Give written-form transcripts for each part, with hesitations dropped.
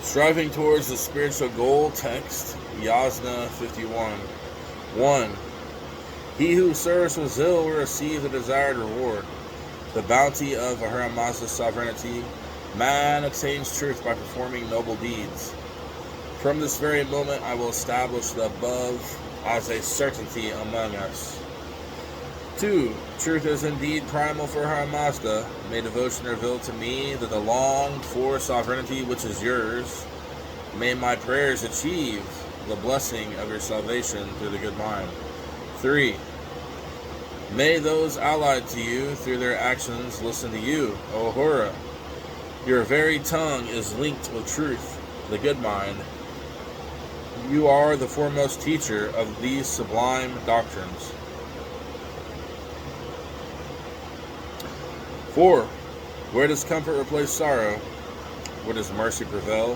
Striving towards the spiritual goal, text, Yasna 51. 1. He who serves with zeal will receive the desired reward. The bounty of Ahura Mazda's sovereignty. Man attains truth by performing noble deeds. From this very moment I will establish the above as a certainty among us. 2. Truth is indeed primal for Ahura Mazda. May devotion reveal to me that the longed-for sovereignty which is yours. May my prayers achieve the blessing of your salvation through the good mind. 3. May those allied to you through their actions listen to you, O Ahura. Your very tongue is linked with truth, the good mind. You are the foremost teacher of these sublime doctrines. 4. Where does comfort replace sorrow? Where does mercy prevail?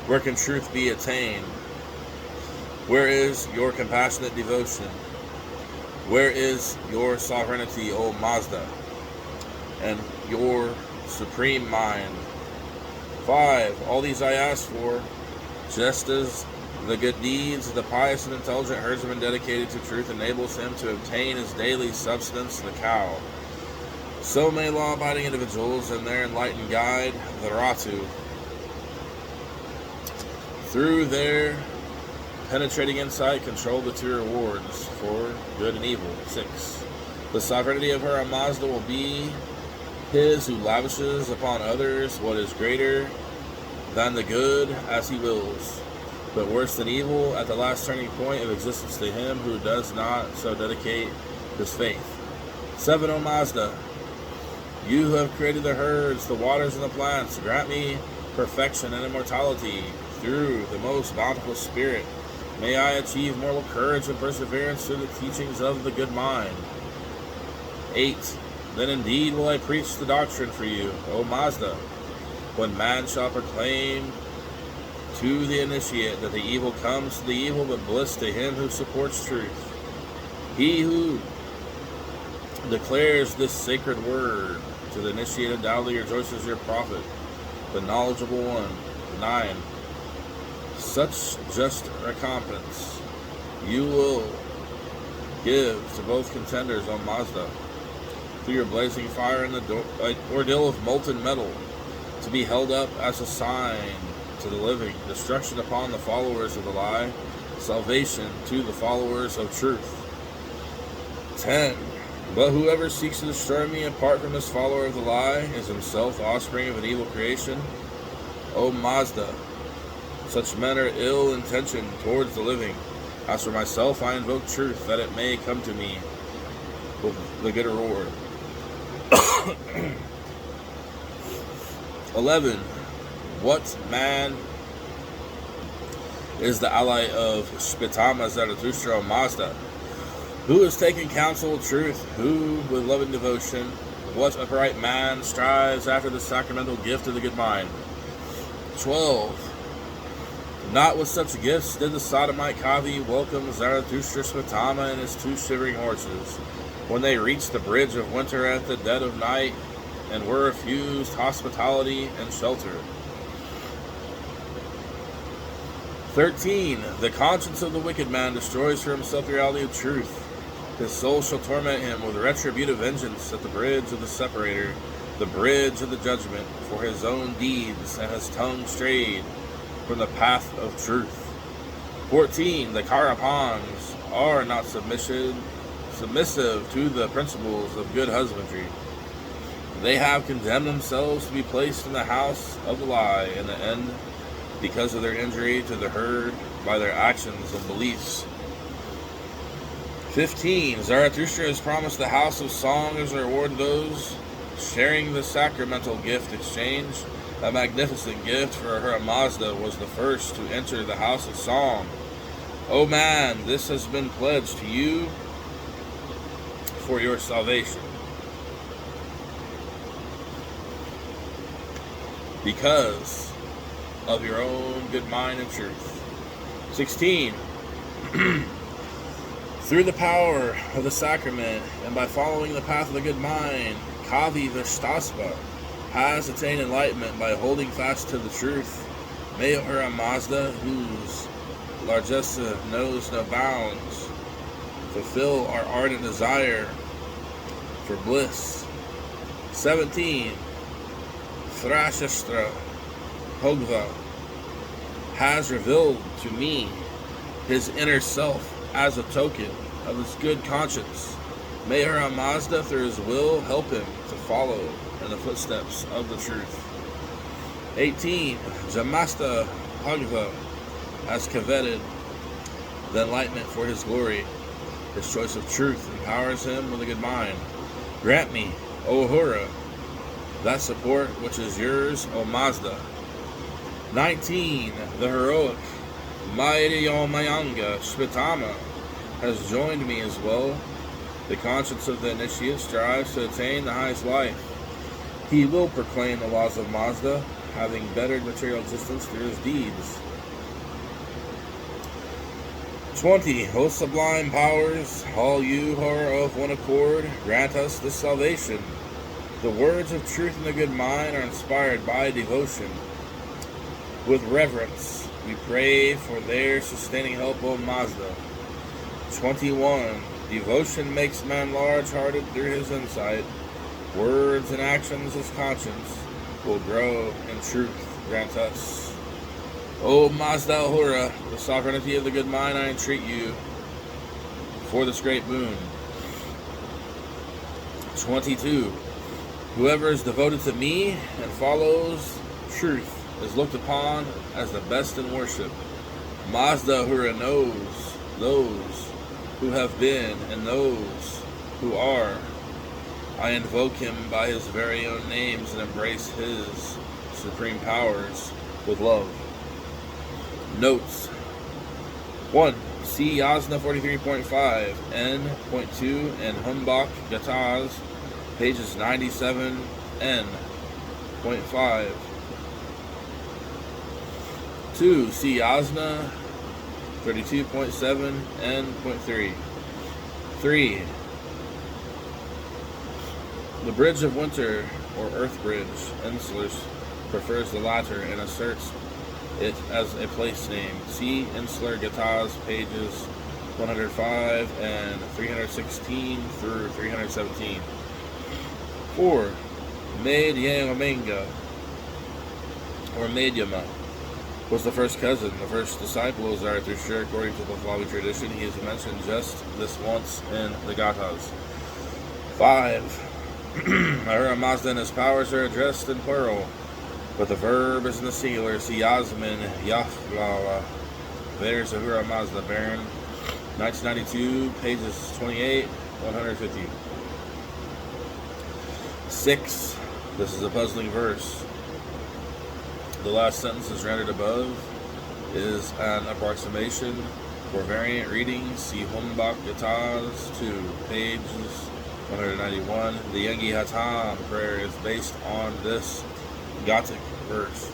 Where can truth be attained? Where is your compassionate devotion? Where is your sovereignty, O Mazda, and your supreme mind? 5. All these I ask for, just as the good deeds of the pious and intelligent herdsman dedicated to truth enables him to obtain his daily substance, the cow. So may law-abiding individuals and their enlightened guide, the Ratu, through their penetrating insight, control the two rewards for good and evil. 6. The sovereignty of Ahura Mazda will be his who lavishes upon others what is greater than the good as he wills, but worse than evil at the last turning point of existence to him who does not so dedicate his faith. 7. O Mazda, you who have created the herds, the waters, and the plants, grant me perfection and immortality through the most bountiful spirit. May I achieve moral courage and perseverance through the teachings of the good mind. 8. Then indeed will I preach the doctrine for you, O Mazda, when man shall proclaim to the initiate that the evil comes to the evil, but bliss to him who supports truth. He who declares this sacred word to the initiate undoubtedly rejoices your prophet, the knowledgeable one. 9. Such just recompense you will give to both contenders, O Mazda, through your blazing fire in the ordeal of molten metal, to be held up as a sign to the living, destruction upon the followers of the lie, salvation to the followers of truth. 10. But whoever seeks to destroy me apart from his follower of the lie is himself the offspring of an evil creation. O Mazda, such men are ill-intentioned towards the living. As for myself, I invoke truth, that it may come to me with the good reward. 11. What man is the ally of Spitama Zarathustra, O Mazda? Who has taken counsel of truth? Who, with loving devotion, what upright man strives after the sacramental gift of the good mind? 12. Not with such gifts did the sodomite Kavi welcome Zarathustra Spitama and his 2 shivering horses, when they reached the bridge of winter at the dead of night, and were refused hospitality and shelter. 13. The conscience of the wicked man destroys for himself the reality of truth. His soul shall torment him with retributive vengeance at the bridge of the separator, the bridge of the judgment, for his own deeds, and his tongue strayed from the path of truth. 14. The Karapans are not submissive to the principles of good husbandry. They have condemned themselves to be placed in the house of the lie in the end, because of their injury to the herd by their actions and beliefs. 15. Zarathustra has promised the house of song as a reward to those sharing the sacramental gift exchange. A magnificent gift for Ahura Mazda was the first to enter the house of song. O man, this has been pledged to you for your salvation, because of your own good mind and truth. 16. Through the power of the sacrament, and by following the path of the good mind, Kavi Vishtaspa has attained enlightenment by holding fast to the truth May Ahura Mazda, whose largesse knows no bounds, fulfill our ardent desire for bliss. 17. Zarathustra Hogva has revealed to me his inner self as a token of his good conscience. May Ahura Mazda, through his will, help him to follow in the footsteps of the truth. 18. Jamasta Hogva has coveted the enlightenment for his glory. His choice of truth empowers him with a good mind. Grant me, O Ahura, that support which is yours, O Mazda. 19. The heroic mighty Mayanga Shpitama has joined me as well. The conscience of the initiate strives to attain the highest life. He will proclaim the laws of Mazda, having bettered material existence through his deeds. 20. O sublime powers, all you who are of one accord, grant us this salvation. The words of truth and the good mind are inspired by devotion. With reverence, we pray for their sustaining help, O Mazda. 21. Devotion makes man large-hearted through his insight. Words and actions his conscience will grow in truth. Grant us. O Mazda Ahura, the sovereignty of the good mind, I entreat you for this great boon. 22. Whoever is devoted to me and follows truth is looked upon as the best in worship. Mazda Ahura knows those who have been and those who are. I invoke him by his very own names and embrace his supreme powers with love. Notes. 1. See Yasna 43.5, N.2, and Humbach Gathas, pages 97, N.5. 2. See Yasna 32.7, N.3. 3. The Bridge of Winter, or Earth Bridge, Insular, prefers the latter and asserts it as a place name. See Insular Gathas, pages 105 and 316 through 317. 4. Maid Yamanga, or Maid-Yama, was the first cousin, the first disciple of Zarathustra. According to the Pahlavi tradition, he is mentioned just this once in the Gathas. 5. Ahura Mazda and his powers are addressed in plural, but the verb is in the singular. See Yasmin Yahweh. There's Ahura Mazda, Baron. 1992, pages 28, 150. 6. This is a puzzling verse. The last sentence is rendered above is an approximation. For variant readings, see Humbach Gathas 2, pages 191. The Yengi Hatam prayer is based on this Gothic verse.